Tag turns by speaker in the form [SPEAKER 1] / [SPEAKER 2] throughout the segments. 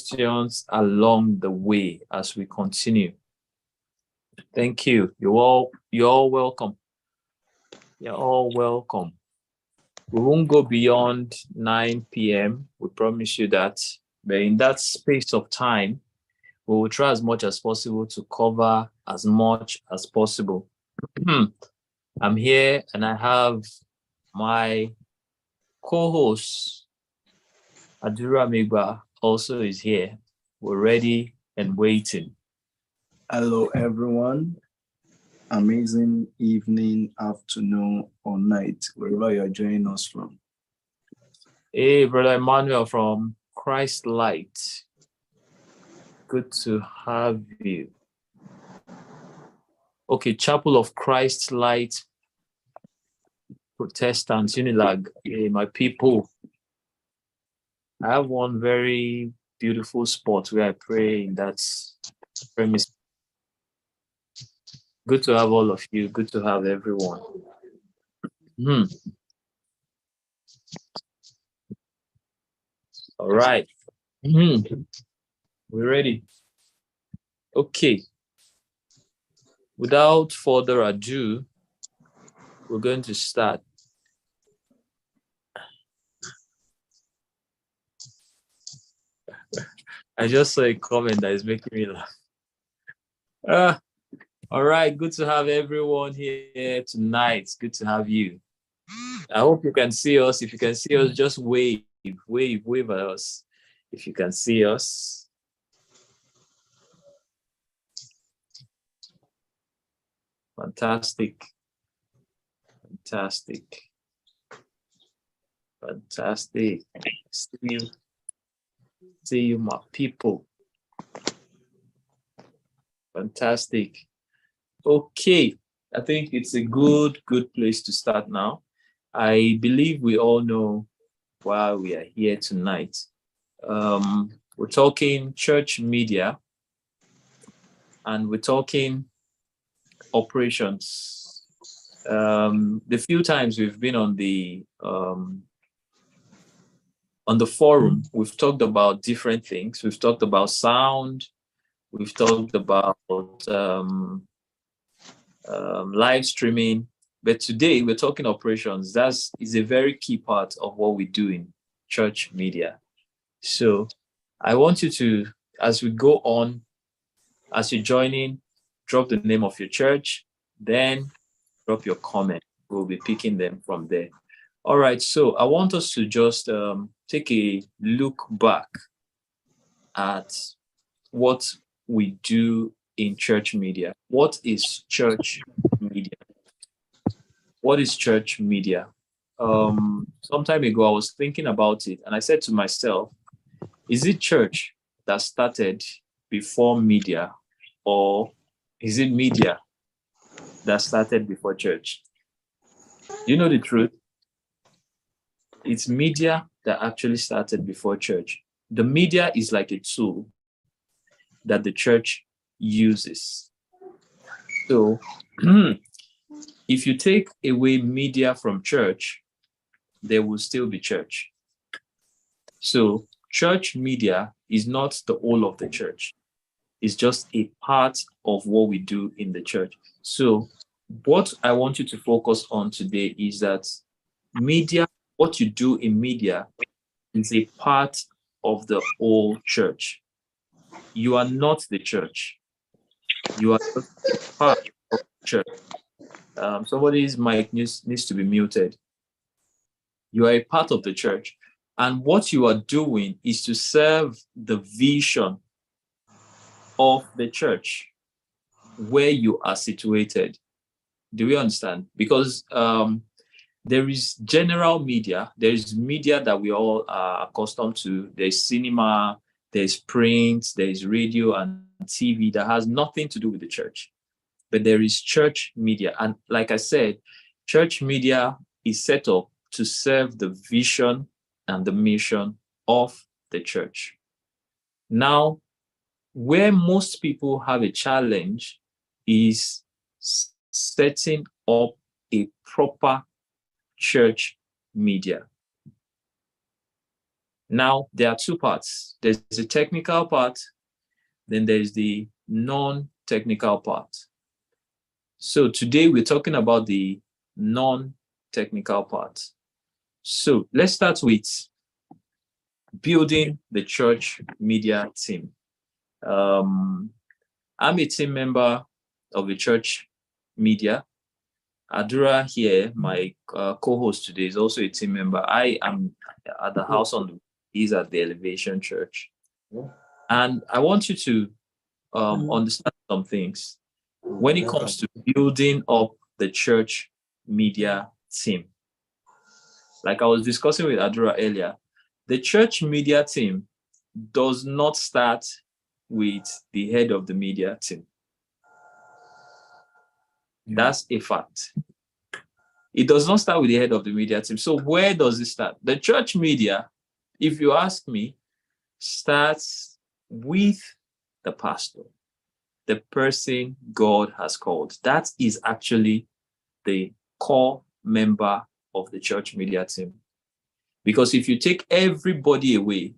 [SPEAKER 1] questions along the way as we continue. Thank you. You're all welcome. You're all welcome. We won't go beyond 9 p.m. We promise you that. But in that space of time, we will try as much as possible to cover as much as possible. I'm here and I have my co-host, Adura Migba, also is here. We're ready and waiting.
[SPEAKER 2] Hello, everyone. Amazing evening, afternoon, or night, wherever you're joining us from.
[SPEAKER 1] Hey, Brother Emmanuel from Christ Light. Good to have you. Okay, Chapel of Christ Light, Protestants, Unilag. Hey, my people. I have one very beautiful spot where I pray in that premise. Good to have all of you. Good to have everyone. All right. We're ready. Okay. Without further ado, we're going to start. I just saw a comment that is making me laugh. All right, good to have everyone here tonight. Good to have you. I hope you can see us. If you can see us, just wave at us. If you can see us. Fantastic. See you, my people. Fantastic. Okay, I think it's a good place to start now. I believe we all know why we are here tonight. We're talking church media and we're talking operations. The few times we've been on the forum, we've talked about different things. We've talked about sound. We've talked about live streaming. But today we're talking operations. That is a very key part of what we do in church media. So I want you to, as we go on, as you're joining, drop the name of your church, then drop your comment. We'll be picking them from there. All right, so I want us to just take a look back at what we do in church media. What is church media? What is church media? Some time ago, I was thinking about it and I said to myself, is it church that started before media, or is it media that started before church? You know the truth? It's media that actually started before church. The media is like a tool that the church uses. So if you take away media from church, there will still be church. So church media is not the whole of the church. It's just a part of what we do in the church. So what I want you to focus on today is that media, what you do in media, is a part of the whole church. You are not the church. You are just a part of the church. Somebody's mic needs to be muted. You are a part of the church. And what you are doing is to serve the vision of the church where you are situated. Do we understand? Because there is general media. There is media that we all are accustomed to. There's cinema, there's print, there's radio and TV that has nothing to do with the church. But there is church media. And like I said, church media is set up to serve the vision and the mission of the church. Now, where most people have a challenge is setting up a proper church media. Now, there are two parts. There's the technical part, then there's the non-technical part. So today we're talking about the non-technical part. So let's start with building the church media team. I'm a team member of the church media. Adura here, my co-host today, is also a team member. I am at the house he's at the Elevation Church. And I want you to understand some things when it comes to building up the church media team. Like I was discussing with Adura earlier, the church media team does not start with the head of the media team. Yeah. That's a fact. It does not start with the head of the media team. So where does it start? The church media, if you ask me, starts with the pastor, the person God has called. That is actually the core member of the church media team. Because if you take everybody away,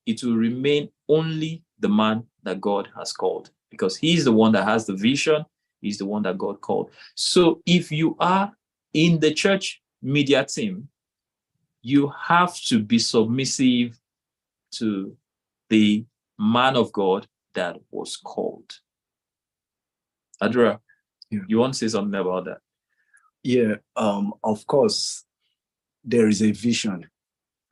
[SPEAKER 1] it will remain only the man that God has called, because he's the one that has the vision. He's the one that God called. So if you are in the church media team, you have to be submissive to the man of God that was called. Adra, you want to say something about that?
[SPEAKER 2] Yeah, of course, there is a vision,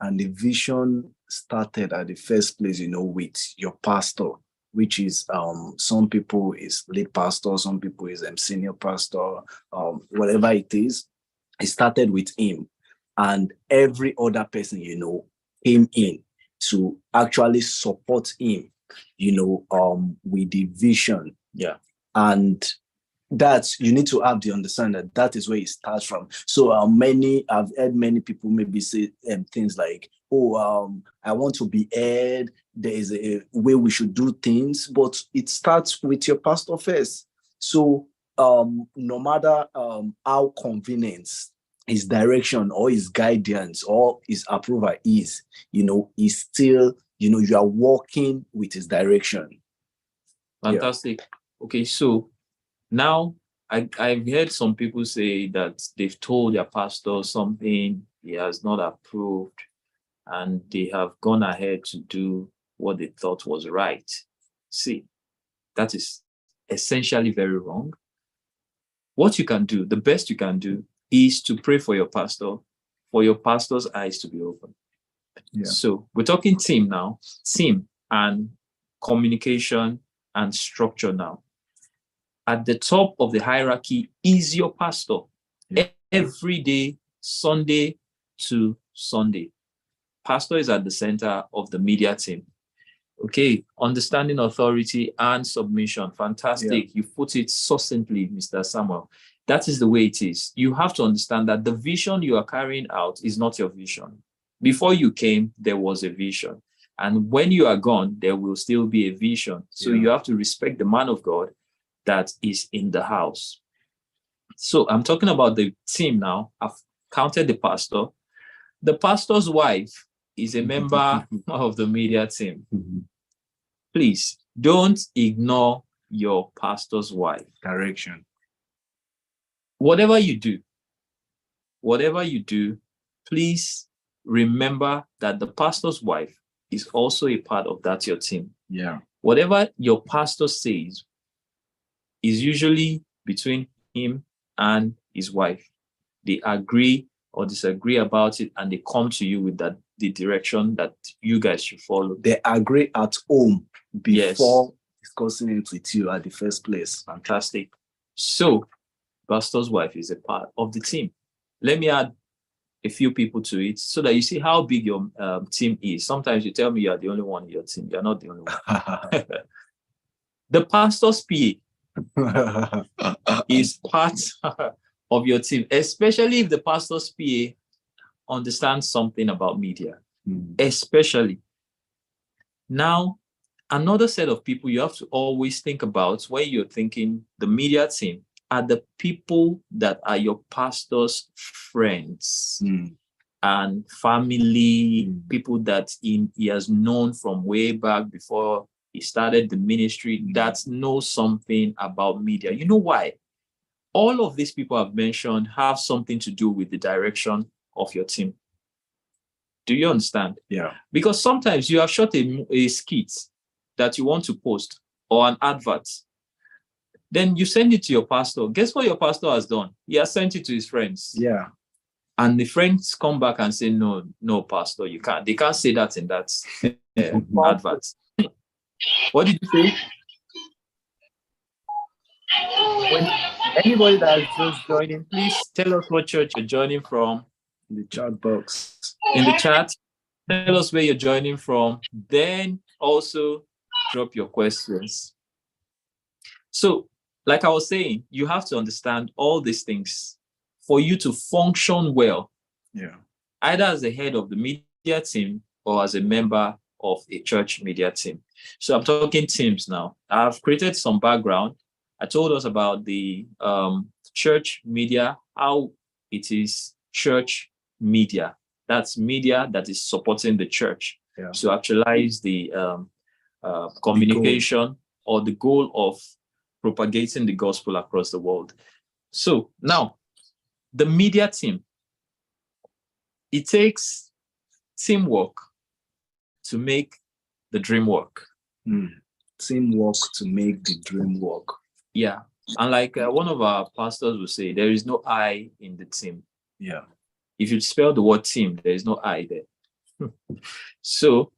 [SPEAKER 2] and the vision started at the first place, with your pastor, which is some people is lead pastor, some people is senior pastor, whatever it is. It started with him, and every other person, came in to actually support him, with the vision.
[SPEAKER 1] Yeah.
[SPEAKER 2] And that's, you need to have the understanding that is where it starts from. So I've heard many people maybe say things like, I want to be heard. There is a way we should do things, but it starts with your pastor first. So no matter how convenient his direction or his guidance or his approval is, he's still, you are walking with his direction.
[SPEAKER 1] Fantastic. Yeah. Okay, so now I've heard some people say that they've told their pastor something he has not approved, and they have gone ahead to do what they thought was right. See, that is essentially very wrong. What you can do, the best you can do, is to pray for your pastor, for your pastor's eyes to be open. Yeah. So we're talking team now, team and communication and structure now. At the top of the hierarchy is your pastor. Yeah. Every day, Sunday to Sunday. Pastor is at the center of the media team. Okay, understanding authority and submission. Fantastic. Yeah. You put it succinctly, Mr. Samuel. That is the way it is. You have to understand that the vision you are carrying out is not your vision. Before you came, there was a vision. And when you are gone, there will still be a vision. So you have to respect the man of God that is in the house. So I'm talking about the team now. I've counted the pastor. The pastor's wife is a member of the media team. Please don't ignore your pastor's wife.
[SPEAKER 2] Direction.
[SPEAKER 1] Whatever you do, please remember that the pastor's wife is also a part of that, your team.
[SPEAKER 2] Yeah.
[SPEAKER 1] Whatever your pastor says is usually between him and his wife. They agree or disagree about it, and they come to you with the direction that you guys should follow.
[SPEAKER 2] They agree at home before discussing it with you at the first place.
[SPEAKER 1] Fantastic. So, pastor's wife is a part of the team. Let me add a few people to it so that you see how big your team is. Sometimes you tell me you are the only one in your team. You're not the only one. The pastor's PA is part of your team, especially if the pastor's PA understands something about media, especially. Now, another set of people you have to always think about when you're thinking the media team are the people that are your pastor's friends. and family, people that he has known from way back before he started the ministry that know something about media. You know why? All of these people I've mentioned have something to do with the direction of your team. Do you understand?
[SPEAKER 2] Yeah.
[SPEAKER 1] Because sometimes you have shot a skit that you want to post or an advert. Then you send it to your pastor. Guess what your pastor has done? He has sent it to his friends.
[SPEAKER 2] Yeah.
[SPEAKER 1] And the friends come back and say, no, pastor, you can't. They can't say that in that advert. What did you say? When anybody that's just joining, please tell us what church you're joining from.
[SPEAKER 2] In the chat box.
[SPEAKER 1] In the chat, tell us where you're joining from. Then also drop your questions. So, like I was saying, you have to understand all these things for you to function well.
[SPEAKER 2] Yeah.
[SPEAKER 1] Either as the head of the media team or as a member of a church media team. So I'm talking teams now. I've created some background. I told us about the church media, how it is church media. That's media that is supporting the church.
[SPEAKER 2] Yeah.
[SPEAKER 1] To actualize the communication or the goal of propagating the gospel across the world. So now, the media team, it takes teamwork to make the dream work.
[SPEAKER 2] Teamwork to make the dream work.
[SPEAKER 1] Yeah. And like one of our pastors will say, there is no I in the team.
[SPEAKER 2] Yeah.
[SPEAKER 1] If you spell the word team, there is no I there. So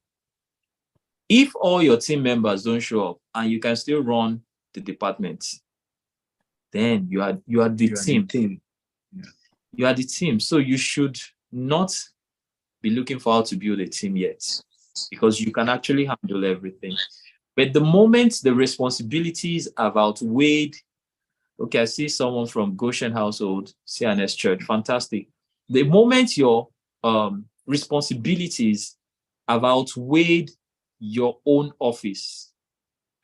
[SPEAKER 1] if all your team members don't show up and you can still run the department, then you are the team.
[SPEAKER 2] Yeah.
[SPEAKER 1] You are the team. So you should not be looking for how to build a team yet, because you can actually handle everything. But the moment the responsibilities have outweighed, okay, I see someone from Goshen Household, CNS Church, fantastic. The moment your responsibilities have outweighed your own office,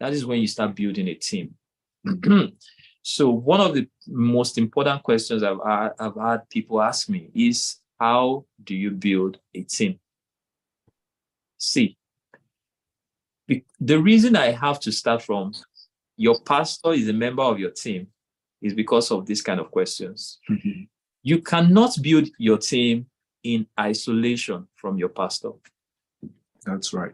[SPEAKER 1] that is when you start building a team. So one of the most important questions I've had people ask me is, how do you build a team? See, the reason I have to start from your pastor is a member of your team is because of this kind of questions. You cannot build your team in isolation from your pastor.
[SPEAKER 2] That's right.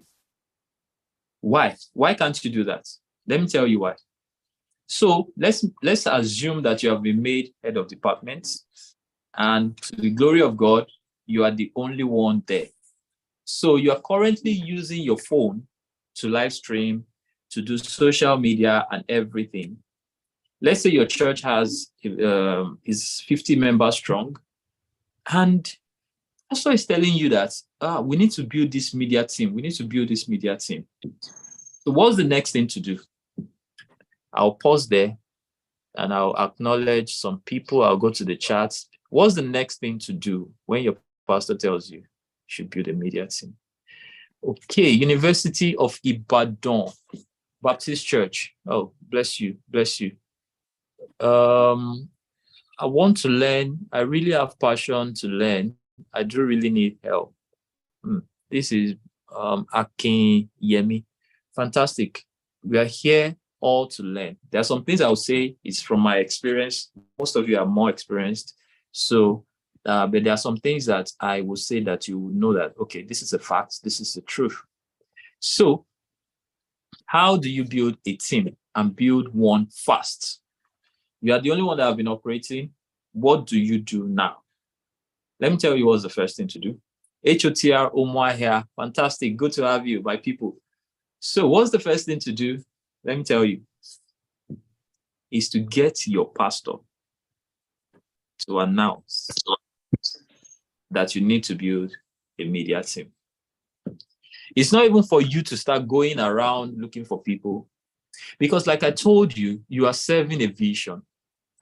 [SPEAKER 1] Why? Why can't you do that? Let me tell you why. So let's assume that you have been made head of department, and to the glory of God, you are the only one there. So you are currently using your phone to live stream, to do social media and everything. Let's say your church is 50 members strong, and pastor is telling you that we need to build this media team. We need to build this media team. So what's the next thing to do? I'll pause there and I'll acknowledge some people. I'll go to the chats. What's the next thing to do when your pastor tells you should build a media team? Okay, University of Ibadan Baptist Church. Oh, bless you, bless you. I want to learn. I really have passion to learn. I do really need help. This is Akin Yemi. Fantastic. We are here all to learn. There are some things I would say is from my experience. Most of you are more experienced. So, but there are some things that I will say that you know that, okay, this is a fact. This is the truth. So how do you build a team and build one fast? You are the only one that have been operating. What do you do now? Let me tell you what's the first thing to do. HOTR Omwa here. Fantastic. Good to have you, my people. So what's the first thing to do? Let me tell you, is to get your pastor to announce that you need to build a media team. It's not even for you to start going around looking for people, because like I told you, you are serving a vision,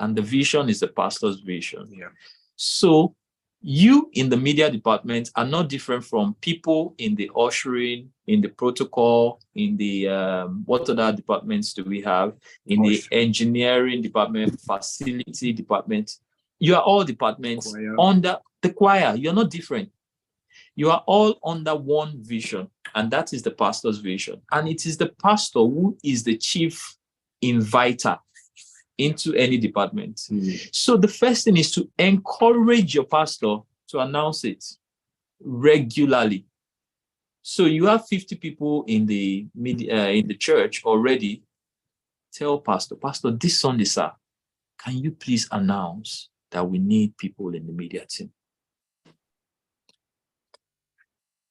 [SPEAKER 1] and the vision is the pastor's vision.
[SPEAKER 2] Yeah.
[SPEAKER 1] So you in the media department are not different from people in the ushering, in the protocol, in the what other departments do we have? In the engineering department, facility department. You are all departments under the choir. You're not different. You are all under one vision, and that is the pastor's vision. And it is the pastor who is the chief inviter into any department. So the first thing is to encourage your pastor to announce it regularly. So you have 50 people in the in the church already. Tell pastor, this Sunday, sir, can you please announce that we need people in the media team?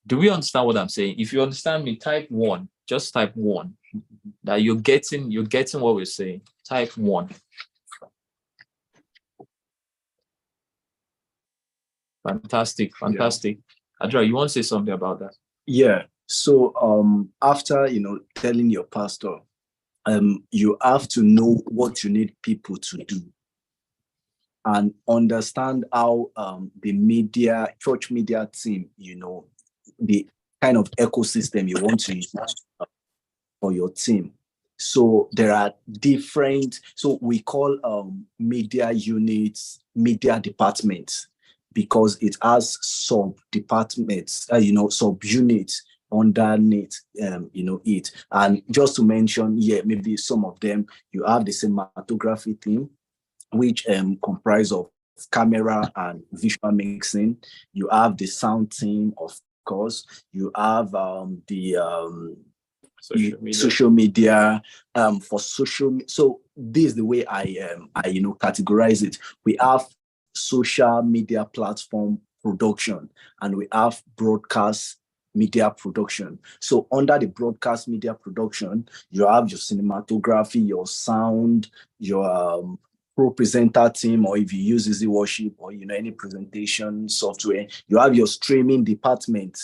[SPEAKER 1] Do we understand what I'm saying? If you understand me, type 1. Just type 1. That you're getting what we're saying. Type 1. Fantastic. Yeah. Adra, you want to say something about that?
[SPEAKER 2] Yeah. So after telling your pastor, you have to know what you need people to do and understand how the church media team, the kind of ecosystem you want to use for your team. So there are different, so we call media units, media departments, because it has sub-departments, sub-units underneath, it. And just to mention, maybe some of them, you have the cinematography team, which comprise of camera and visual mixing. You have the sound team, of course. You have the social media. For social. So this is the way I categorize it. We have social media platform production, and we have broadcast media production. So under the broadcast media production, you have your cinematography, your sound, your pro presenter team, or if you use Easy Worship or any presentation software, you have your streaming department.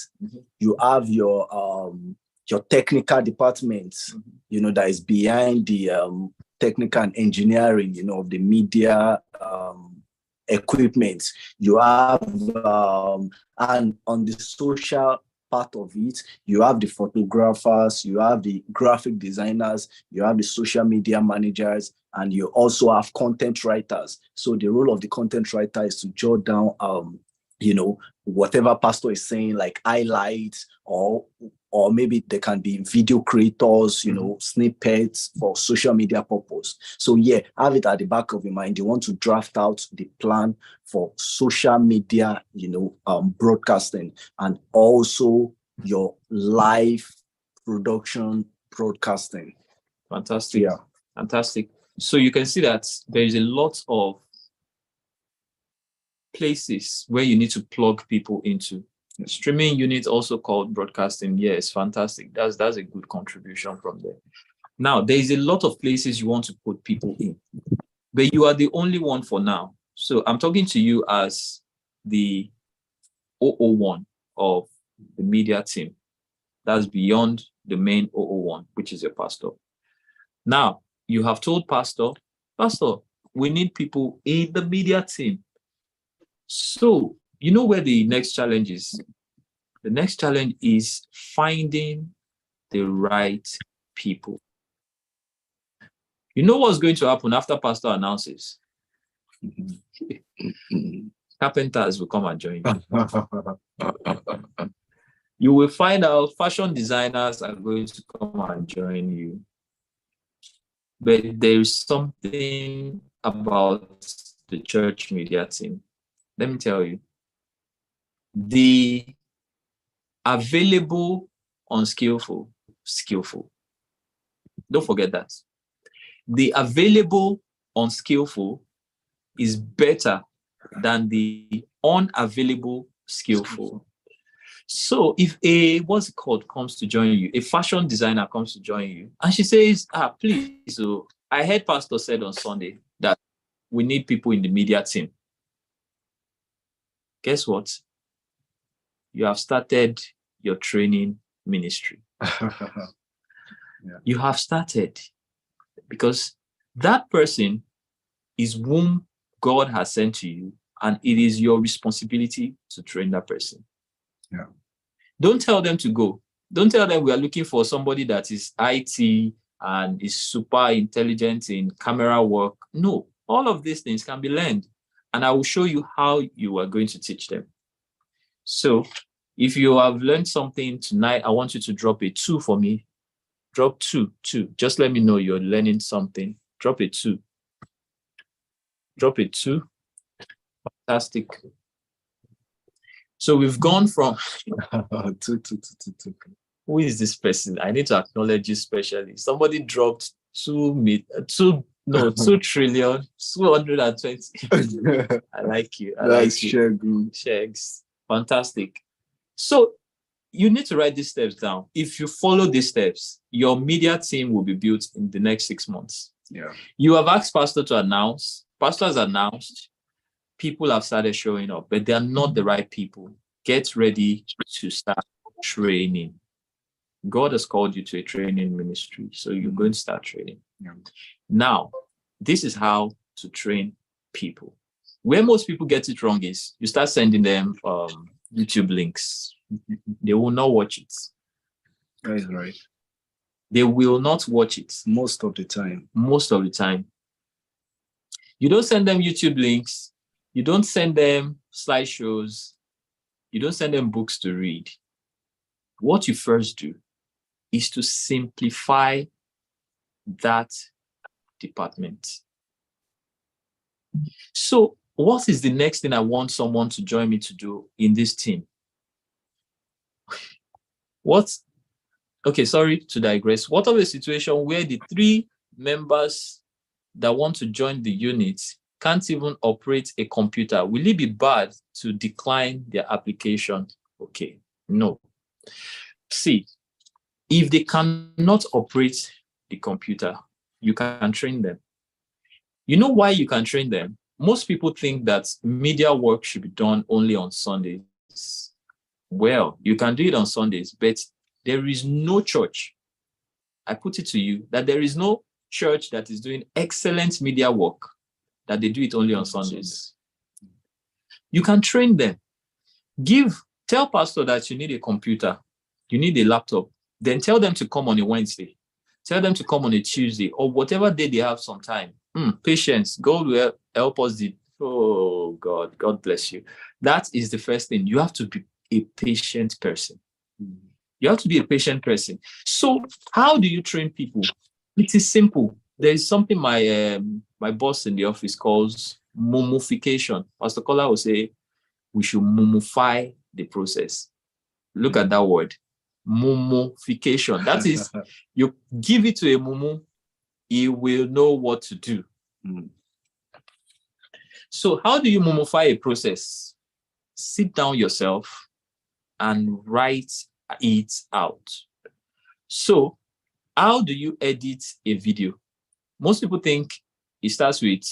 [SPEAKER 2] You have your technical department, that is behind the technical and engineering, of the media equipment. You have and on the social part of it, you have the photographers, you have the graphic designers, you have the social media managers, and you also have content writers. So the role of the content writer is to jot down whatever pastor is saying, like highlights, or maybe there can be video creators, snippets for social media purpose. So have it at the back of your mind. You want to draft out the plan for social media, broadcasting, and also your live production broadcasting.
[SPEAKER 1] Fantastic. Yeah. Fantastic. So you can see that there is a lot of places where you need to plug people into. Streaming unit, also called broadcasting. Yes, fantastic. That's a good contribution from there. Now, there is a lot of places you want to put people in, but you are the only one for now. So I'm talking to you as the 001 of the media team. That's beyond the main 001, which is your pastor. Now, you have told pastor, we need people in the media team. So, you know where the next challenge is? The next challenge is finding the right people. You know what's going to happen after pastor announces? Carpenters will come and join you. You will find out fashion designers are going to come and join you. But there is something about the church media team. Let me tell you. The available unskillful, skillful. Don't forget that. The available unskillful is better than the unavailable skillful. So if comes to join you, a fashion designer comes to join you, and she says, please, so I heard pastor said on Sunday that we need people in the media team. Guess what? You have started your training ministry. You have started, because that person is whom God has sent to you, and it is your responsibility to train that person. Yeah. Don't tell them to go. Don't tell them we are looking for somebody that is IT and is super intelligent in camera work. No, all of these things can be learned, and I will show you how you are going to teach them. So If you have learned something tonight, I want you to drop a 2 for me. Drop 2. Just let me know you're learning something. Drop a 2. Drop a 2. Fantastic. So we've gone from
[SPEAKER 2] Two.
[SPEAKER 1] who is this person? I need to acknowledge you specially. Somebody dropped 2 trillion 220. I like you. I
[SPEAKER 2] That's
[SPEAKER 1] like you. Shags. Fantastic. So you need to write these steps down. If you follow these steps, your media team will be built in the next 6 months.
[SPEAKER 2] Yeah.
[SPEAKER 1] You have asked Pastor to announce. Pastor has announced. People have started showing up, but they are not the right people. Get ready to start training. God has called you to a training ministry, so you're going to start training.
[SPEAKER 2] Yeah.
[SPEAKER 1] Now, this is how to train people. Where most people get it wrong is you start sending them YouTube links. They will not watch it.
[SPEAKER 2] That is right.
[SPEAKER 1] They will not watch it.
[SPEAKER 2] Most of the time.
[SPEAKER 1] You don't send them YouTube links. You don't send them slideshows. You don't send them books to read. What you first do is to simplify that department. So what is the next thing I want someone to join me to do in this team? Okay, sorry to digress. What of a situation where the 3 members that want to join the unit can't even operate a computer? Will it be bad to decline their application? Okay, no. See, if they cannot operate the computer, you can train them. You know why you can train them? Most people think that media work should be done only on Sundays. Well, you can do it on Sundays, but there is no church. I put it to you that there is no church that is doing excellent media work that they do it only on Sundays. You can train them. Tell pastor that you need a computer, you need a laptop, then tell them to come on a Wednesday. Tell them to come on a Tuesday or whatever day they have some time. Patience. God will help us. Oh, God bless you. That is the first thing. You have to be a patient person. You have to be a patient person. So how do you train people? It is simple. There is something my boss in the office calls mummification. Pastor Kola will say, we should mummify the process. Look at that word, mummification. That is, you give it to a mumu, he will know what to do. So how do you mummify a process? Sit down yourself and write it out. So how do you edit a video? Most people think it starts with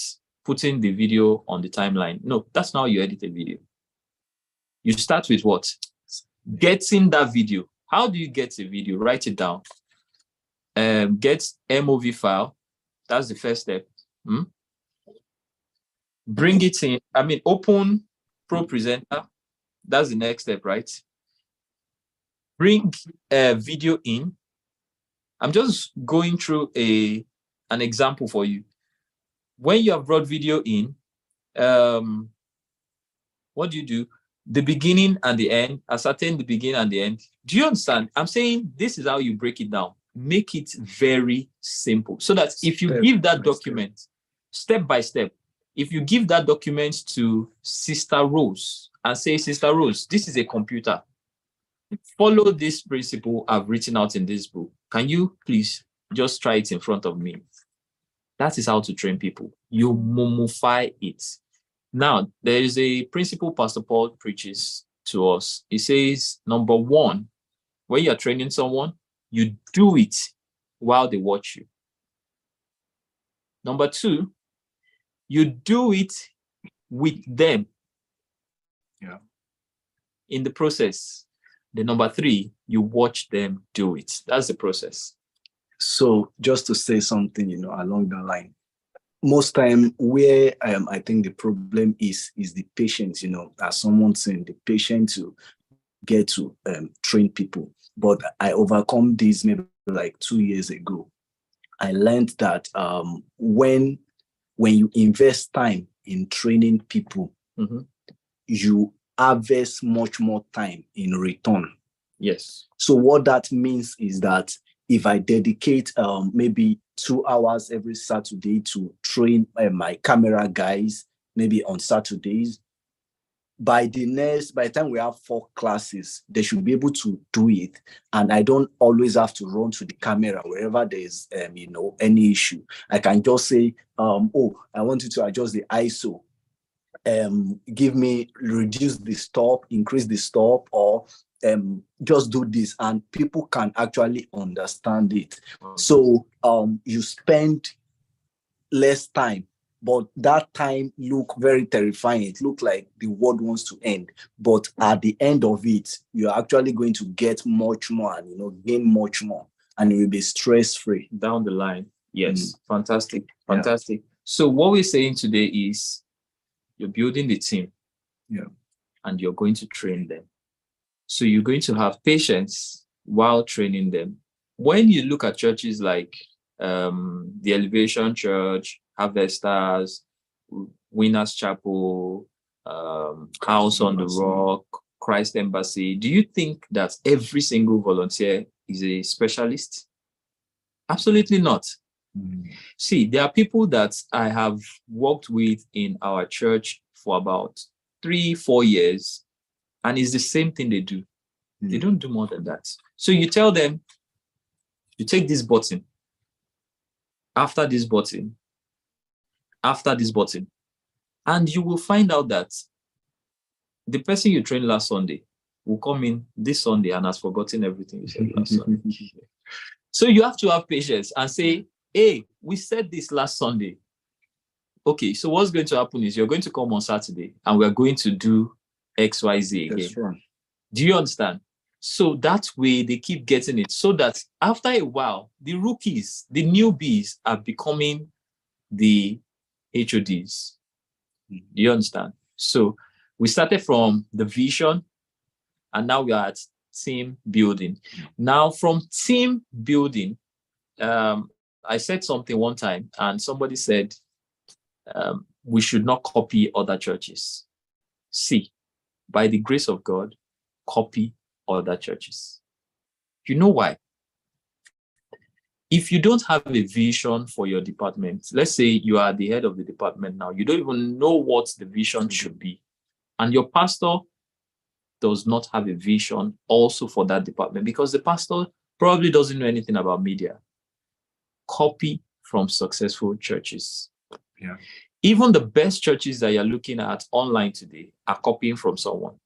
[SPEAKER 1] putting the video on the timeline. No, that's not how you edit a video. You start with what? Getting that video. How do you get a video? Write it down. Get MOV file. That's the first step. Bring it in. Open Pro Presenter. That's the next step, right? Bring a video in. I'm just going through an example for you. When you have brought video in, what do you do? The beginning and the end, ascertain the beginning and the end. Do you understand? I'm saying this is how you break it down. Make it very simple so that if you give that document step by step, if you give that document to Sister Rose and say, Sister Rose, this is a computer. Follow this principle I've written out in this book. Can you please just try it in front of me? That is how to train people. You mummify it. Now, there is a principle Pastor Paul preaches to us. He says, number 1, when you're training someone, you do it while they watch you. Number 2, you do it with them.
[SPEAKER 2] Yeah.
[SPEAKER 1] In the process. Then number 3, you watch them do it. That's the process.
[SPEAKER 2] So just to say something, along that line, most time where I think the problem is the patience, as someone saying, the patience to get to train people. But I overcome this maybe like 2 years ago. I learned that when you invest time in training people, you harvest much more time in return.
[SPEAKER 1] Yes.
[SPEAKER 2] So what that means is that if I dedicate maybe 2 hours every Saturday to train my camera guys, maybe on Saturdays, by the time we have 4 classes, they should be able to do it. And I don't always have to run to the camera wherever there's, any issue. I can just say, oh, I want you to adjust the ISO. Reduce the stop, increase the stop, or just do this, and people can actually understand it. So you spend less time, but that time look very terrifying. It look like the world wants to end, but at the end of it, you're actually going to get much more and gain much more, and you will be stress-free
[SPEAKER 1] down the line. Yes. Fantastic. Yeah. So what we're saying today is you're building the team, and you're going to train them. So you're going to have patience while training them. When you look at churches like the Elevation Church, Harvesters, Winners Chapel, House on the Rock, Christ Embassy, do you think that every single volunteer is a specialist? Absolutely not. See, there are people that I have worked with in our church for about 3-4 years, and it's the same thing they do. They don't do more than that. So you tell them, you take this button, after this button, after this button, and you will find out that the person you trained last Sunday will come in this Sunday and has forgotten everything you said last Sunday. So you have to have patience and say, hey, we said this last Sunday. Okay, so what's going to happen is you're going to come on Saturday and we're going to do XYZ again.
[SPEAKER 2] That's right.
[SPEAKER 1] Do you understand? So that way they keep getting it, so that after a while, the rookies, the newbies are becoming the HODs. Do you understand? So we started from the vision, and now we are at team building. Now from team building, I said something one time, and somebody said, we should not copy other churches. See, by the grace of God, copy other churches. You know why? If you don't have a vision for your department, let's say you are the head of the department now, you don't even know what the vision should be, and your pastor does not have a vision also for that department, because the pastor probably doesn't know anything about media. Copy from successful churches.
[SPEAKER 2] Yeah.
[SPEAKER 1] Even the best churches that you're looking at online today are copying from someone.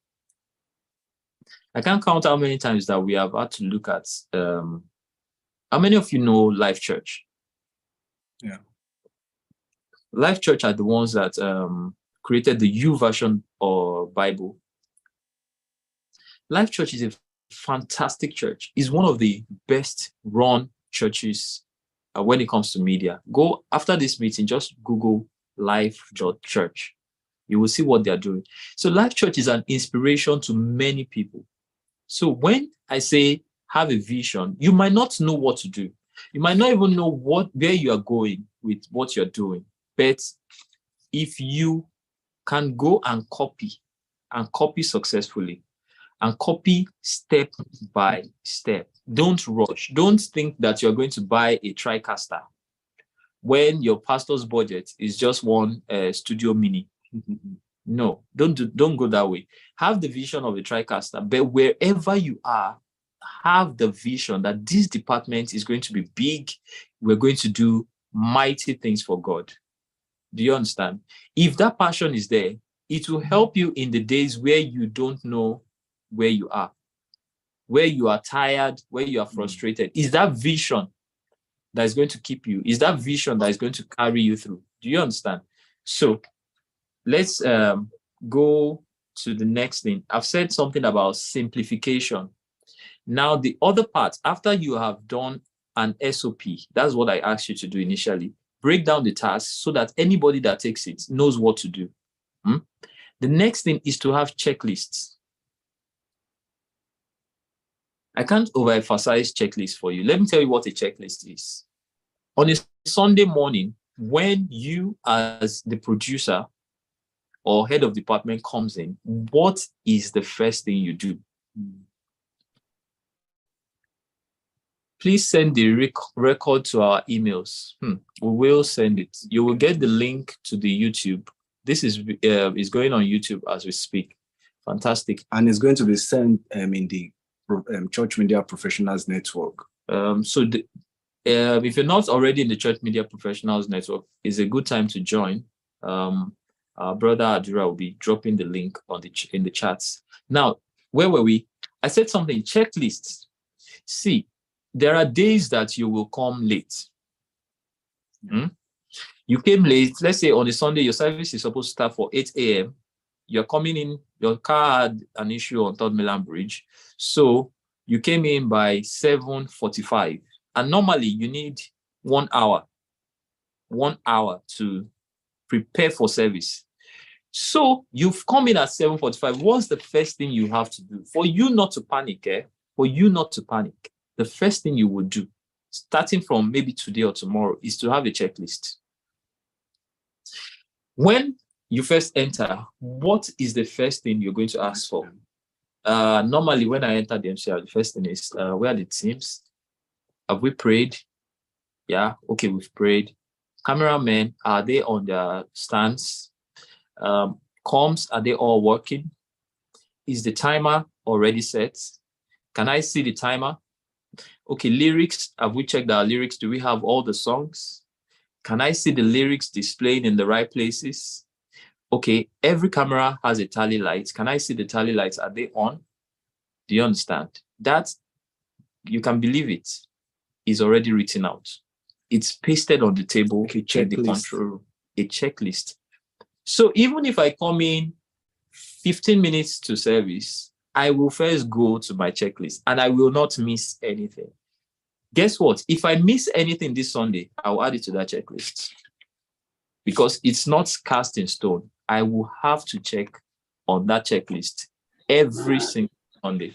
[SPEAKER 1] I can't count how many times that we have had to look at, how many of you know Life Church?
[SPEAKER 2] Yeah.
[SPEAKER 1] Life Church are the ones that created the U version of Bible. Life Church is a fantastic church. It's one of the best run churches when it comes to media. Go after this meeting, just Google Life.Church. You will see what they're doing. So Life Church is an inspiration to many people. So when I say have a vision, you might not know what to do. You might not even know where you are going with what you're doing. But if you can go and copy successfully, and copy step by step, don't rush. Don't think that you're going to buy a TriCaster when your pastor's budget is just one Studio Mini. No, don't go that way. Have the vision of a TriCaster, but wherever you are, have the vision that this department is going to be big. We're going to do mighty things for God. Do you understand? If that passion is there, it will help you in the days where you don't know where you are, where you are tired, where you are frustrated. Is that vision that is going to keep you? Is that vision that is going to carry you through? Do you understand? So let's go to the next thing. I've said something about simplification. Now, the other part, after you have done an SOP, that's what I asked you to do initially. Break down the task so that anybody that takes it knows what to do. The next thing is to have checklists. I can't overemphasize checklists for you. Let me tell you what a checklist is. On a Sunday morning, when you as the producer or head of department comes in, what is the first thing you do? Please send the record to our emails. We will send it. You will get the link to the YouTube. This is going on YouTube as we speak. Fantastic.
[SPEAKER 2] And it's going to be sent in the Church Media Professionals Network.
[SPEAKER 1] If you're not already in the Church Media Professionals Network, it's a good time to join. Our brother Adura will be dropping the link in the chats. Now, where were we? I said something, checklists. See, there are days that you will come late. You came late. Let's say on a Sunday, your service is supposed to start for 8 a.m. You're coming in, your car had an issue on Third Mainland Bridge. So you came in by 7:45. And normally you need 1 hour. 1 hour to prepare for service. So you've come in at 7:45. What's the first thing you have to do? For you not to panic, For you not to panic, the first thing you would do, starting from maybe today or tomorrow, is to have a checklist. When you first enter, what is the first thing you're going to ask for? Normally, when I enter the MCR, the first thing is, where are the teams? Have we prayed? Yeah, okay, we've prayed. Cameramen, are they on their stands? Comms, are they all working? Is the timer already set? Can I see the timer? Okay, lyrics, have we checked our lyrics? Do we have all the songs? Can I see the lyrics displayed in the right places? Okay, every camera has a tally light. Can I see the tally lights? Are they on? Do you understand? That, you can believe it, is already written out. It's pasted on the table in the control room, a checklist. So even if I come in 15 minutes to service, I will first go to my checklist and I will not miss anything. Guess what? If I miss anything this Sunday, I'll add it to that checklist because it's not cast in stone. I will have to check on that checklist every single Sunday.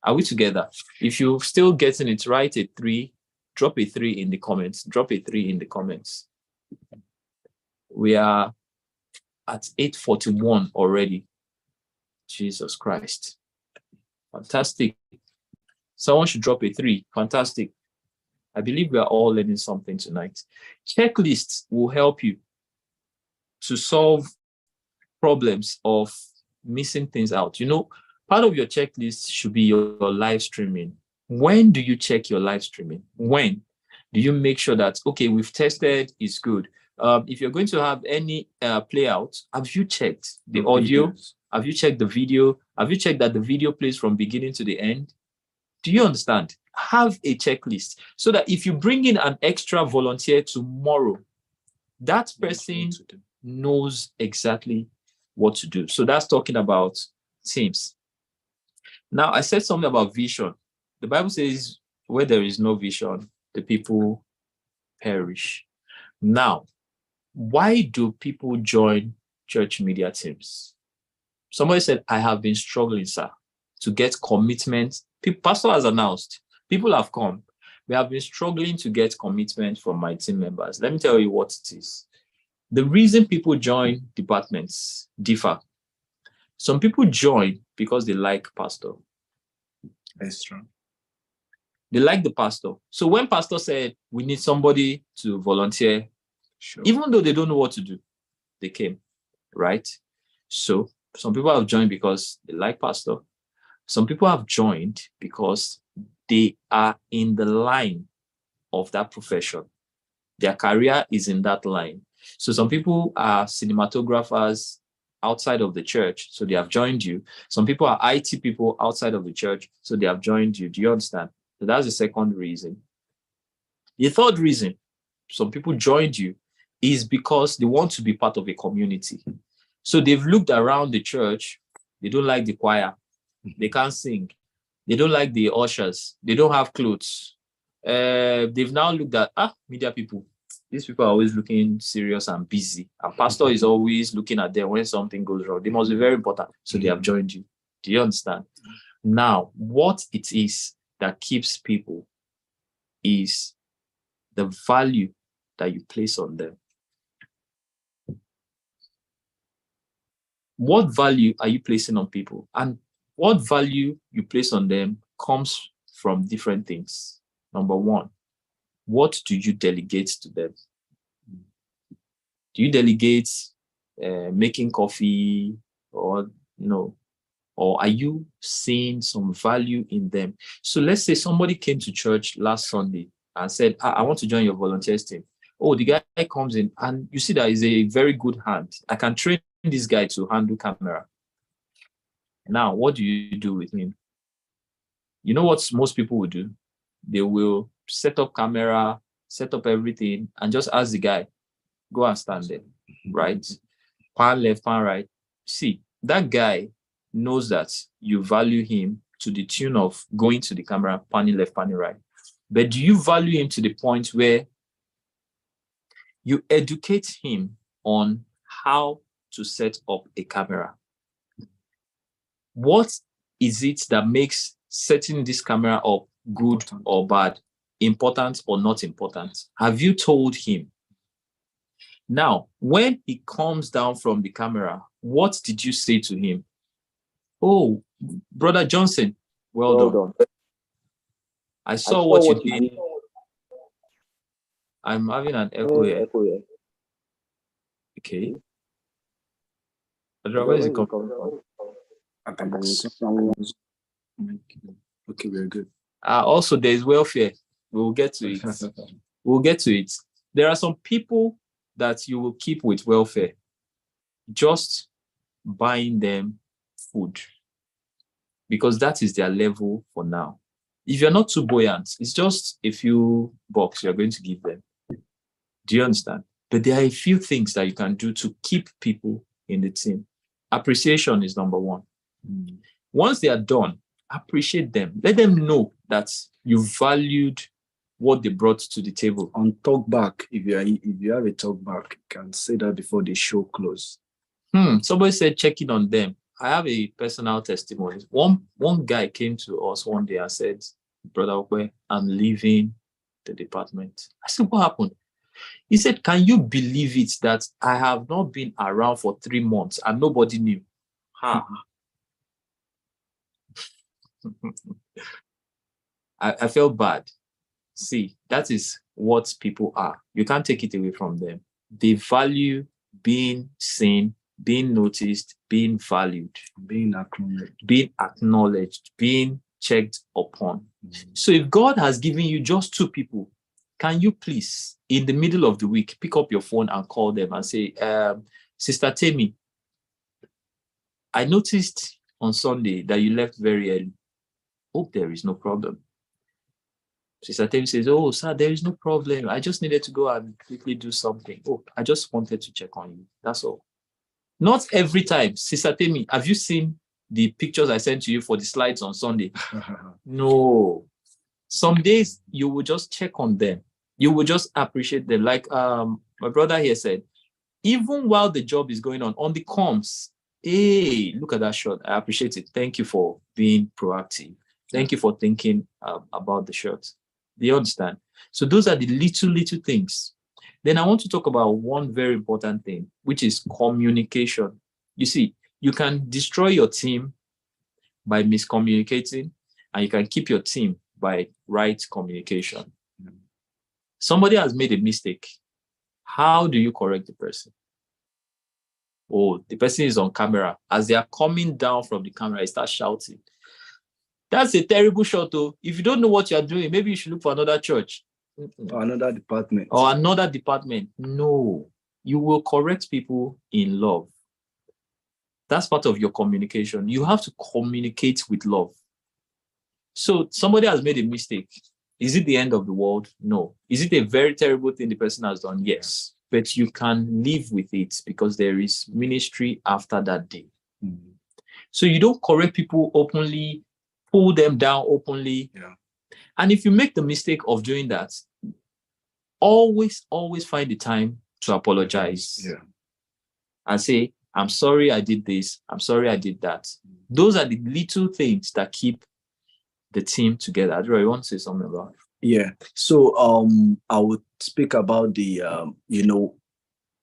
[SPEAKER 1] Are we together? If you're still getting it right at 3, drop a 3 in the comments. Drop a 3 in the comments. We are at 8:41 already. Jesus Christ. Fantastic. Someone should drop a 3. Fantastic. I believe we are all learning something tonight. Checklists will help you to solve problems of missing things out. You know, part of your checklist should be your live streaming. When do you check your live streaming? When do you make sure that, okay, we've tested, it's good. If you're going to have any play out, have you checked the audio? Videos. Have you checked the video? Have you checked that the video plays from beginning to the end? Do you understand? Have a checklist so that if you bring in an extra volunteer tomorrow, that person knows exactly what to do. So that's talking about teams. Now, I said something about vision. The Bible says, where there is no vision, the people perish. Now, why do people join church media teams? Somebody said, I have been struggling, sir, to get commitment. Pastor has announced, people have come. We have been struggling to get commitment from my team members. Let me tell you what it is. The reason people join departments differ. Some people join because they like pastor.
[SPEAKER 2] That's true.
[SPEAKER 1] They like the pastor. So when pastor said, we need somebody to volunteer, sure, even though they don't know what to do, they came, right? So some people have joined because they like pastor. Some people have joined because they are in the line of that profession. Their career is in that line. So some people are cinematographers outside of the church, so they have joined you. Some people are IT people outside of the church, so they have joined you. Do you understand? So that's the second reason. The third reason some people joined you is because they want to be part of a community. So they've looked around the church. They don't like the choir. They can't sing. They don't like the ushers. They don't have clothes. They've now looked at, media people. These people are always looking serious and busy. And pastor is always looking at them when something goes wrong. They must be very important. So they have joined you. Do you understand? Now, what it is that keeps people is the value that you place on them. What value are you placing on people? And what value you place on them comes from different things. Number one, what do you delegate to them? Do you delegate making coffee, or no? Or are you seeing some value in them? So let's say somebody came to church last Sunday and said, I want to join your volunteers team. Oh, the guy comes in and you see that he's a very good hand. I can train this guy to handle camera. Now, what do you do with him? You know what most people will do? They will set up camera, set up everything, and just ask the guy, go and stand there, right? Pan left, pan right. See, that guy knows that you value him to the tune of going to the camera, panning left, panning right. But do you value him to the point where you educate him on how to set up a camera? What is it that makes setting this camera up good or bad, important or not important? Have you told him? Now, when he comes down from the camera, what did you say to him? Oh, Brother Johnson, well done. I saw what you did. I'm having an echo here. Okay. Where is it coming from?
[SPEAKER 2] Okay, very good.
[SPEAKER 1] Also, there's welfare. We'll get to it. We'll get to it. There are some people that you will keep with welfare, just buying them food, because that is their level for now. If you're not too buoyant, it's just a few bucks you're going to give them. Do you understand? But there are a few things that you can do to keep people in the team. Appreciation is number one. Once they are done, appreciate them. Let them know that you valued what they brought to the table.
[SPEAKER 2] On talk back, if you have a talk back, you can say that before the show close.
[SPEAKER 1] Somebody said checking on them. I have a personal testimony. One guy came to us one day and said, Brother Okwe, I'm leaving the department. I said, what happened? He said, can you believe it that I have not been around for 3 months and nobody knew? I felt bad. See, that is what people are. You can't take it away from them. They value being seen, being noticed, being valued,
[SPEAKER 2] being
[SPEAKER 1] acknowledged, being checked upon. So if God has given you just 2 people, can you please, in the middle of the week, pick up your phone and call them and say, Sister Temi, I noticed on Sunday that you left very early. Hope there is no problem. Sister Temi says, oh, sir, there is no problem. I just needed to go and quickly do something. Oh, I just wanted to check on you. That's all. Not every time. Sister Temi, have you seen the pictures I sent to you for the slides on Sunday? No. Some days you will just check on them. You will just appreciate them. Like my brother here said, even while the job is going on the comms, hey, look at that shot. I appreciate it. Thank you for being proactive. Thank you for thinking about the shot. Do you understand? So those are the little things. Then I want to talk about one very important thing, which is communication. You see, you can destroy your team by miscommunicating, and you can keep your team by right communication. Somebody has made a mistake. How do you correct the person? Oh, the person is on camera. As they are coming down from the camera, they start shouting. That's a terrible shot, though. If you don't know what you're doing, maybe you should look for another church.
[SPEAKER 2] Or another department.
[SPEAKER 1] Or another department. No. You will correct people in love. That's part of your communication. You have to communicate with love. So somebody has made a mistake. Is it the end of the world? No. Is it a very terrible thing the person has done? Yes. But you can live with it because there is ministry after that day. So you don't correct people openly, pull them down openly.
[SPEAKER 2] Yeah.
[SPEAKER 1] And if you make the mistake of doing that, always find the time to apologize.
[SPEAKER 2] Yeah.
[SPEAKER 1] And say, I'm sorry I did this. I'm sorry I did that. Those are the little things that keep the team together. Adra, you want to say something about it?
[SPEAKER 2] Yeah. So I would speak about the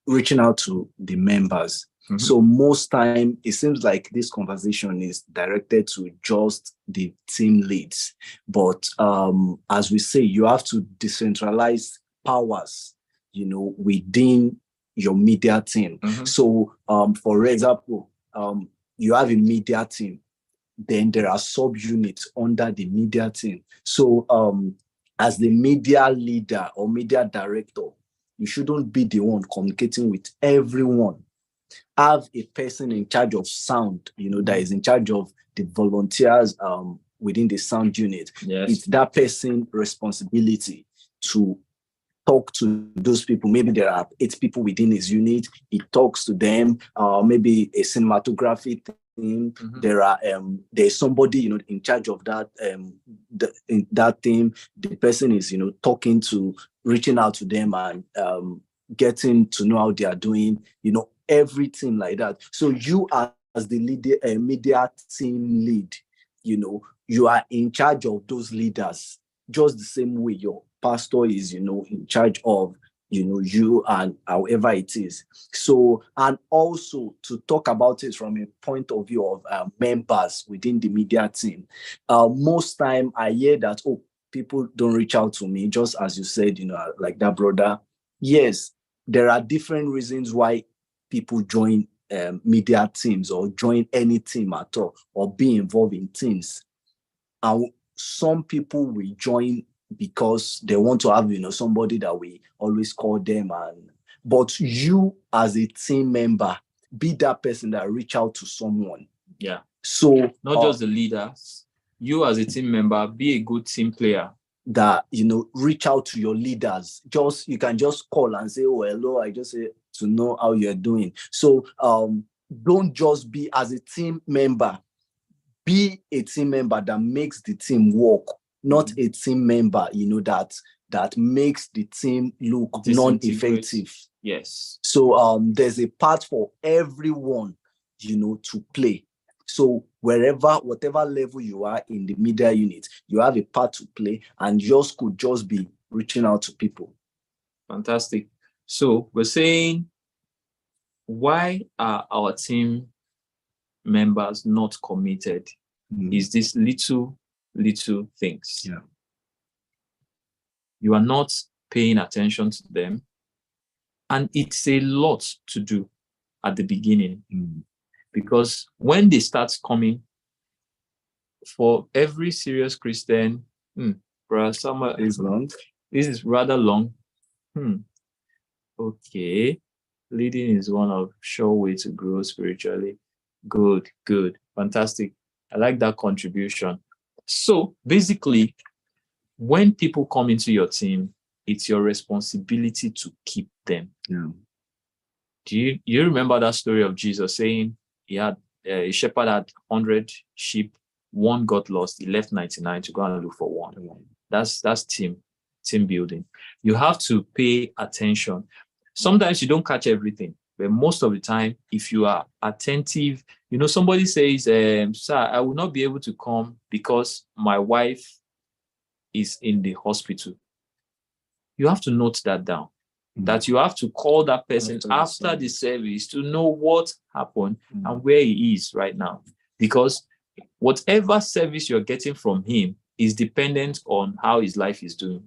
[SPEAKER 2] reaching out to the members. So most time, it seems like this conversation is directed to just the team leads. But as we say, you have to decentralize powers, within your media team. So for example, you have a media team, then there are subunits under the media team. So as the media leader or media director, you shouldn't be the one communicating with everyone. Have a person in charge of sound, that is in charge of the volunteers within the sound unit.
[SPEAKER 1] Yes.
[SPEAKER 2] It's that person's responsibility to talk to those people. Maybe there are 8 people within his unit. He talks to them. Maybe a cinematography team. There's somebody in charge of that in that team. The person is talking to, reaching out to them and getting to know how they are doing. Everything like that. So you as the media team lead, you are in charge of those leaders, just the same way your pastor is, in charge of, you and however it is. So, and also to talk about it from a point of view of members within the media team. Most time I hear that, people don't reach out to me, just as you said, like that brother. Yes, there are different reasons why people join media teams or join any team at all or be involved in teams. And some people will join because they want to have, somebody that we always call them. But you as a team member, be that person that reach out to someone.
[SPEAKER 1] Yeah.
[SPEAKER 2] So
[SPEAKER 1] not just the leaders, you as a team member, be a good team player.
[SPEAKER 2] That, reach out to your leaders. You can just call and say, hello, I just say to know how you're doing. So don't just be as a team member, be a team member that makes the team work, not a team member, that makes the team look non-effective.
[SPEAKER 1] Yes.
[SPEAKER 2] So there's a part for everyone, to play. So whatever level you are in the media unit, you have a part to play, and yours could just be reaching out to people.
[SPEAKER 1] Fantastic. So we're saying, why are our team members not committed? Is this little things.
[SPEAKER 2] Yeah.
[SPEAKER 1] You are not paying attention to them. And it's a lot to do at the beginning. Because when they start coming, for every serious Christian, Brother Samuel,
[SPEAKER 2] is long.
[SPEAKER 1] This is rather long. Okay. Leading is one of sure way to grow spiritually. Good. Fantastic. I like that contribution. So basically, when people come into your team, it's your responsibility to keep them.
[SPEAKER 2] Yeah.
[SPEAKER 1] Do you remember that story of Jesus saying he had a shepherd had 100 sheep, one got lost, he left 99 to go and look for one. That's team building. You have to pay attention. Sometimes you don't catch everything, but most of the time, if you are attentive, somebody says, sir, I will not be able to come because my wife is in the hospital. You have to note that down. That you have to call that person after the service to know what happened and where he is right now. Because whatever service you're getting from him is dependent on how his life is doing.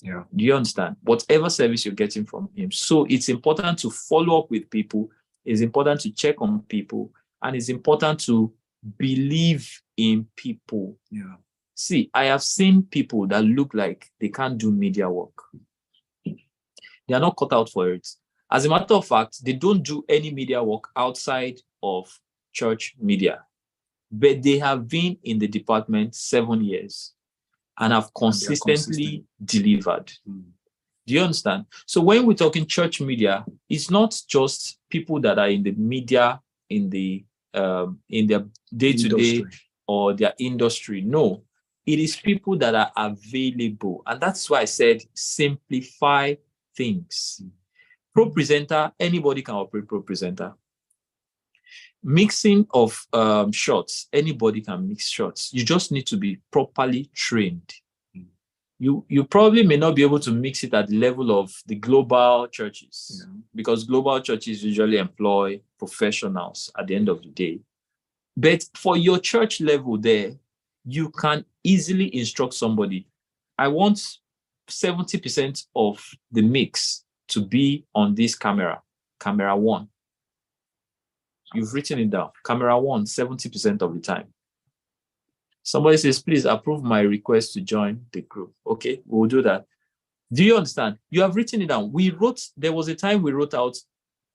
[SPEAKER 2] Yeah.
[SPEAKER 1] Do you understand? Whatever service you're getting from him. So it's important to follow up with people. It's important to check on people. And it's important to believe in people.
[SPEAKER 2] Yeah.
[SPEAKER 1] See, I have seen people that look like they can't do media work. They are not cut out for it. As a matter of fact, they don't do any media work outside of church media. But they have been in the department 7 years and have consistently delivered. Do you understand? So when we're talking church media, it's not just people that are in the media, in their day-to-day or their industry. No, it is people that are available. And that's why I said simplify things. Pro presenter, anybody can operate pro presenter. Mixing of shots, anybody can mix shots. You just need to be properly trained. You probably may not be able to mix it at the level of the global churches, because global churches usually employ professionals at the end of the day. But for your church level there, you can easily instruct somebody, I want 70% of the mix to be on this camera 1. You've written it down. Camera 1, 70% of the time. Somebody says, please approve my request to join the group. Okay, we'll do that. Do you understand? You have written it down. There was a time we wrote out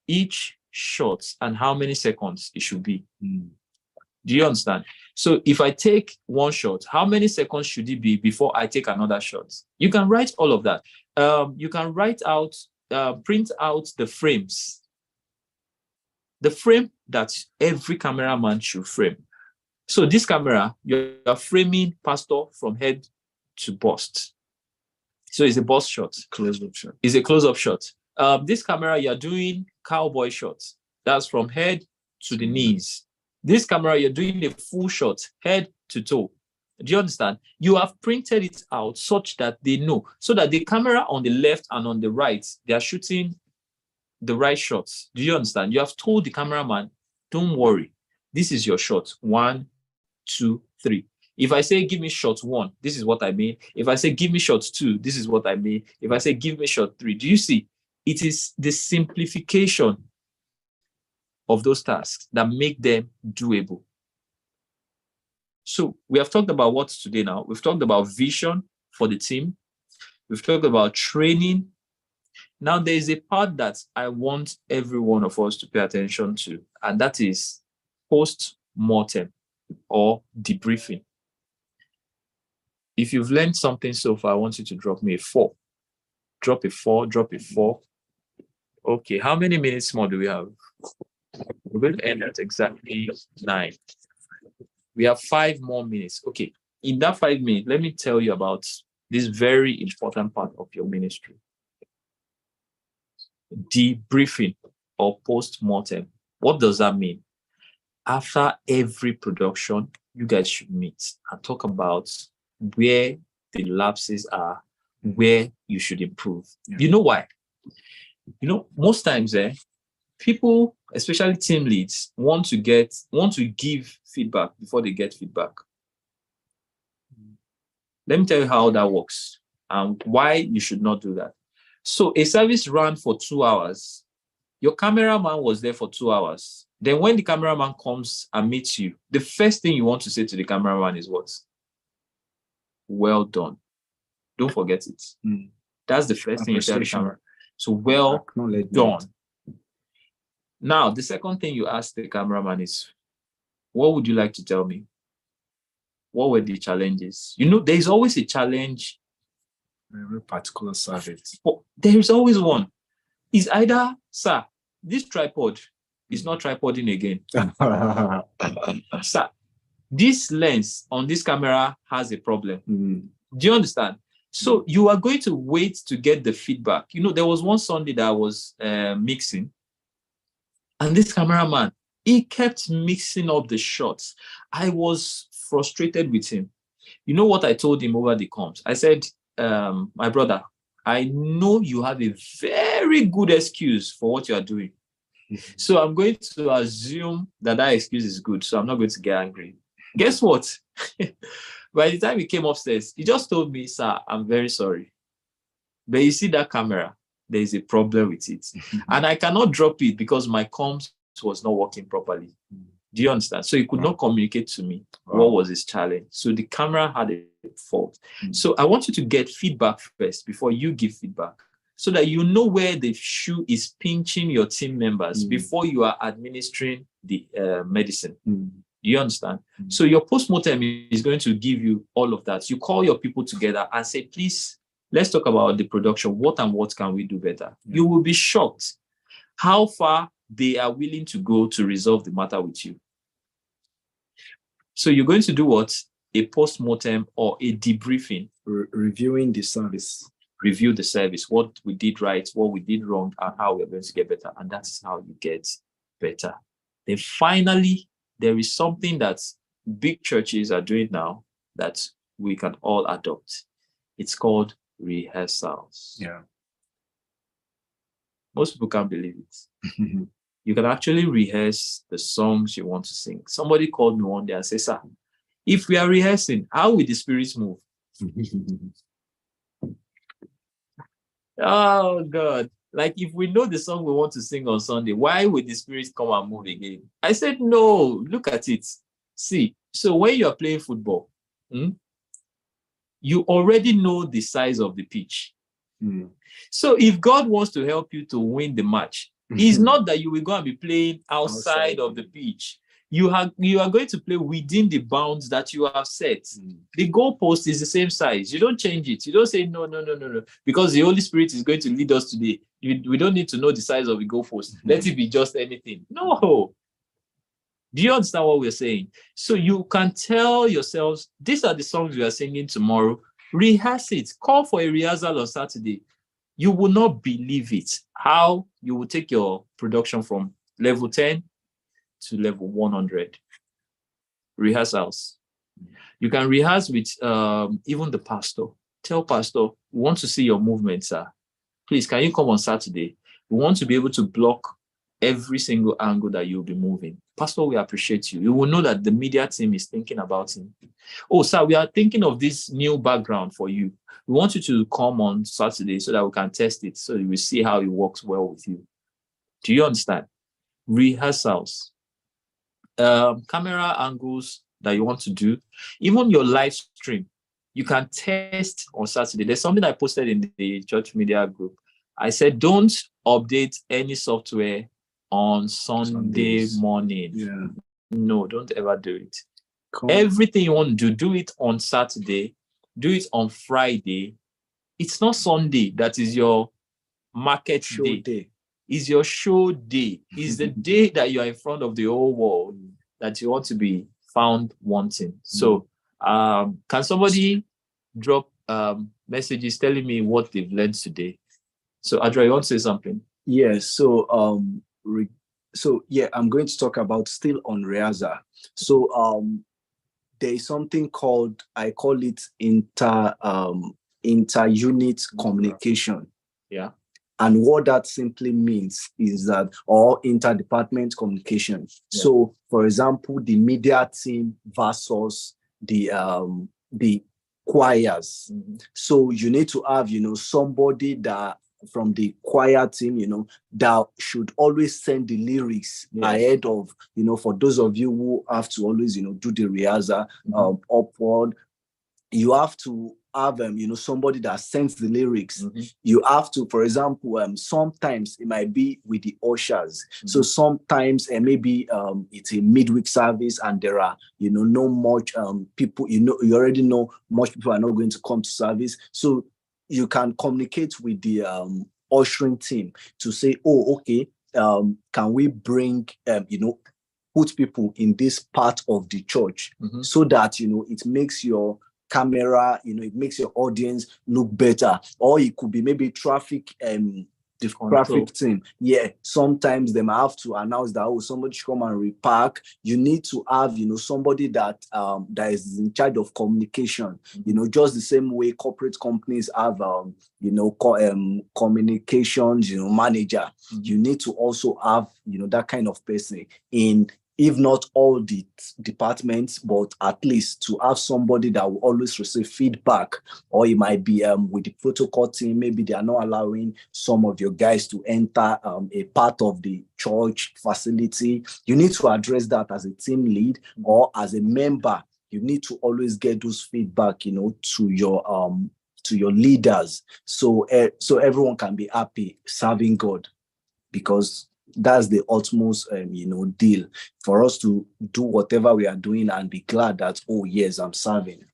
[SPEAKER 1] each shot and how many seconds it should be. Do you understand? So if I take one shot, how many seconds should it be before I take another shot? You can write all of that. You can print out the frames. The frame that every cameraman should frame. So this camera, you are framing pastor from head to bust. So it's a bust shot.
[SPEAKER 2] Close-up shot.
[SPEAKER 1] It's a close-up shot. This camera, you're doing cowboy shots. That's from head to the knees. This camera, you're doing a full shot, head to toe. Do you understand? You have printed it out such that they know, so that the camera on the left and on the right, they are shooting the right shots. Do you understand? You have told the cameraman, don't worry, this is your shot. 1, 2, 3. If I say, give me shot 1, this is what I mean. If I say, give me shot 2, this is what I mean. If I say, give me shot 3, do you see? It is the simplification of those tasks that make them doable. So we have talked about what today now. We've talked about vision for the team. We've talked about training. Now there is a part that I want every one of us to pay attention to, and that is post-mortem or debriefing. If you've learned something so far, I want you to drop me a 4. Drop a 4, drop a 4. Okay, how many minutes more do we have? We're going to end at exactly 9. We have 5 more minutes. Okay, in that 5 minutes, let me tell you about this very important part of your ministry. Debriefing or post-mortem. What does that mean? After every production, you guys should meet and talk about where the lapses are, where you should improve. Yeah. You know why? You know, most times people, especially team leads, want to give feedback before they get feedback. Let me tell you how that works and why you should not do that. So a service ran for 2 hours. Your cameraman was there for 2 hours. Then when the cameraman comes and meets you, the first thing you want to say to the cameraman is what? Well done. Don't forget it. That's the first thing you say to the camera. So well done. Now, the second thing you ask the cameraman is, what would you like to tell me? What were the challenges? You know, there's always a challenge.
[SPEAKER 2] Every particular service.
[SPEAKER 1] There is always one. It's either, sir, this tripod is not tripoding again. Sir, this lens on this camera has a problem. Do you understand? So you are going to wait to get the feedback. You know, there was one Sunday that I was mixing, and this cameraman, he kept mixing up the shots. I was frustrated with him. You know what I told him over the comms? I said, my brother, I know you have a very good excuse for what you are doing. So I'm going to assume that excuse is good. So I'm not going to get angry. Guess what? By the time he came upstairs, he just told me, sir, I'm very sorry. But you see that camera, there is a problem with it. And I cannot drop it because my comms was not working properly. Do you understand? So he could not communicate to me what was his challenge. So the camera had a fault. So I want you to get feedback first before you give feedback, so that you know where the shoe is pinching your team members before you are administering the medicine. You understand? So your post-mortem is going to give you all of that. You call your people together and say, please, let's talk about the production. What can we do better? You will be shocked how far they are willing to go to resolve the matter with you. So you're going to do what? A post-mortem or a debriefing.
[SPEAKER 2] Reviewing the service.
[SPEAKER 1] Review the service, what we did right, what we did wrong, and how we're going to get better. And that's how you get better. Then finally, there is something that big churches are doing now that we can all adopt. It's called rehearsals.
[SPEAKER 2] Yeah.
[SPEAKER 1] Most people can't believe it. You can actually rehearse the songs you want to sing. Somebody called me one day and said, "Sir, if we are rehearsing, how will the spirits move?" Oh, God. Like, if we know the song we want to sing on Sunday, why would the spirits come and move again? I said, no, look at it. See, so when you're playing football, you already know the size of the pitch. So if God wants to help you to win the match, it's not that you will go and be playing outside of the pitch. You are going to play within the bounds that you have set. The goalpost is the same size. You don't change it. You don't say no, because the Holy Spirit is going to lead us today. We don't need to know the size of the goalpost. Let it be just anything. No. Do you understand what we're saying? So you can tell yourselves, these are the songs we are singing tomorrow. Rehearse it. Call for a rehearsal on Saturday. You will not believe it, how you will take your production from level 10 to level 100. Rehearsals. You can rehearse with even the pastor. Tell pastor, we want to see your movement, sir. Please, can you come on Saturday? We want to be able to block every single angle that you'll be moving. Pastor, we appreciate you. You will know that the media team is thinking about him. Oh, sir, we are thinking of this new background for you. We want you to come on Saturday so that we can test it, so we see how it works well with you. Do you understand? Rehearsals. Camera angles that you want to do. Even your live stream, you can test on Saturday. There's something I posted in the church media group. I said, don't update any software on Sunday morning.
[SPEAKER 2] Yeah.
[SPEAKER 1] No, don't ever do it.
[SPEAKER 2] Cool.
[SPEAKER 1] Everything you want to do it on Saturday, do it on Friday. It's not Sunday that is your market
[SPEAKER 2] Show day.
[SPEAKER 1] It's your show day. It's the day that you are in front of the whole world that you want to be found wanting. So can somebody drop messages telling me what they've learned today? So Adra, you want to say something?
[SPEAKER 2] Yes. So I'm going to talk about still on rehearsal. So there is something called, I call it inter-unit communication.
[SPEAKER 1] Yeah.
[SPEAKER 2] And what that simply means is that, or interdepartment communication. Yeah. So, for example, the media team versus the choirs. So you need to have, somebody that from the choir team, that should always send the lyrics ahead of, for those of you who have to always, do the rehearsal upward. You have to have somebody that sends the lyrics. You have to, for example, sometimes it might be with the ushers. So sometimes maybe it's a midweek service and there are no much people, you already know much people are not going to come to service. So you can communicate with the ushering team to say, oh, okay, can we bring put people in this part of the church so that it makes your camera, it makes your audience look better. Or it could be maybe traffic the traffic team. Yeah, sometimes they might have to announce that somebody should come and repark. You need to have somebody that that is in charge of communication. Just the same way corporate companies have communications manager. You need to also have that kind of person in, if not all the departments, but at least to have somebody that will always receive feedback. Or it might be with the protocol team, maybe they are not allowing some of your guys to enter a part of the church facility. You need to address that as a team lead or as a member. You need to always get those feedback, to your leaders, so everyone can be happy serving God, because that's the utmost, deal for us to do whatever we are doing and be glad that, oh yes, I'm serving.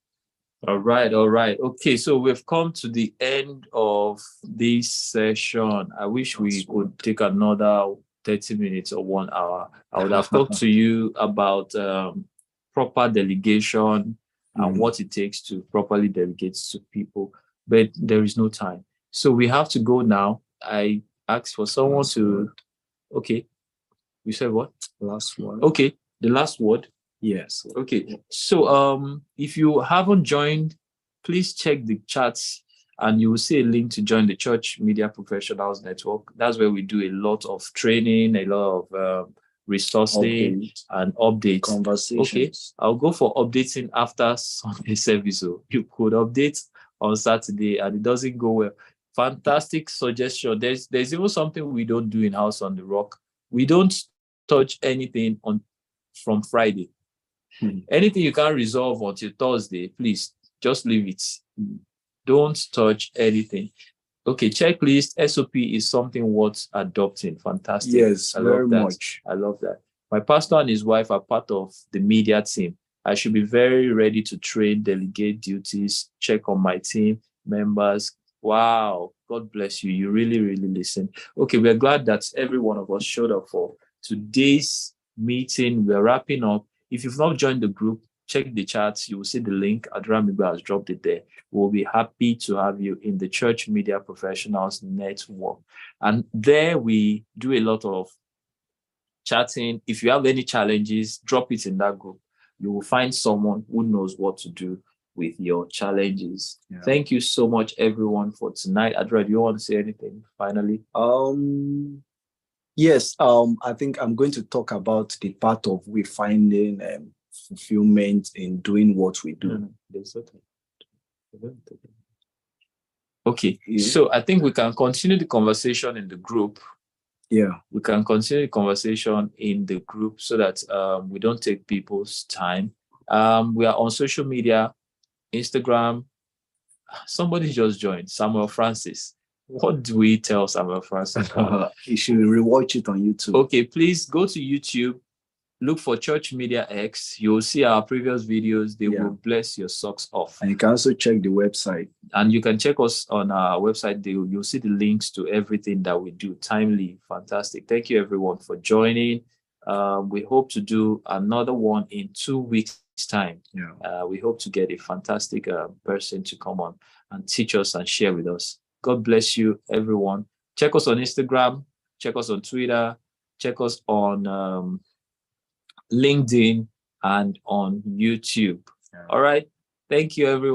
[SPEAKER 1] All right. Okay, so we've come to the end of this session. I wish we could take another 30 minutes or 1 hour. I would have talked to you about proper delegation and what it takes to properly delegate to people, but there is no time. So we have to go now. I asked for someone to... Okay. You said what?
[SPEAKER 2] Last word.
[SPEAKER 1] Okay. The last word.
[SPEAKER 2] Yes.
[SPEAKER 1] Okay. So if you haven't joined please check the chats and you will see a link to join the Church Media Professionals Network. That's where we do a lot of training, a lot of resourcing and updates.
[SPEAKER 2] Conversations.
[SPEAKER 1] Okay, I'll go for updating after Sunday service. So you could update on Saturday and it doesn't go well. Fantastic suggestion. There's even something we don't do in House on the Rock. We don't touch anything from Friday. Anything you can't resolve until Thursday, please just leave it. Don't touch anything. Okay, checklist, SOP is something worth adopting. Fantastic.
[SPEAKER 2] Yes,
[SPEAKER 1] I
[SPEAKER 2] very
[SPEAKER 1] love that.
[SPEAKER 2] much.
[SPEAKER 1] I love that. My pastor and his wife are part of the media team. I should be very ready to train, delegate duties, check on my team members. Wow, God bless you. You really, really listen. Okay, we're glad that every one of us showed up for today's meeting. We're wrapping up. If you've not joined the group, check the chats. You will see the link. Adramiba has dropped it there. We'll be happy to have you in the Church Media Professionals Network. And there we do a lot of chatting. If you have any challenges, drop it in that group. You will find someone who knows what to do with your challenges. Yeah. Thank you so much, everyone, for tonight. Adra, do you want to say anything finally?
[SPEAKER 2] Yes, I think I'm going to talk about the part of we finding fulfillment in doing what we do.
[SPEAKER 1] Okay, so I think we can continue the conversation in the group.
[SPEAKER 2] Yeah,
[SPEAKER 1] we can continue the conversation in the group so that we don't take people's time. We are on social media, Instagram. Somebody just joined, Samuel Francis. What do we tell Samuel Francis?
[SPEAKER 2] You should rewatch it on YouTube.
[SPEAKER 1] Okay, please go to YouTube. Look for Church Media X. You'll see our previous videos. They will bless your socks off.
[SPEAKER 2] And you can also check the website.
[SPEAKER 1] And you can check us on our website. You'll see the links to everything that we do. Timely, fantastic. Thank you, everyone, for joining. We hope to do another one in 2 weeks' time.
[SPEAKER 2] Yeah.
[SPEAKER 1] We hope to get a fantastic person to come on and teach us and share with us. God bless you, everyone. Check us on Instagram. Check us on Twitter. Check us on LinkedIn and on YouTube. All right. Thank you, everyone.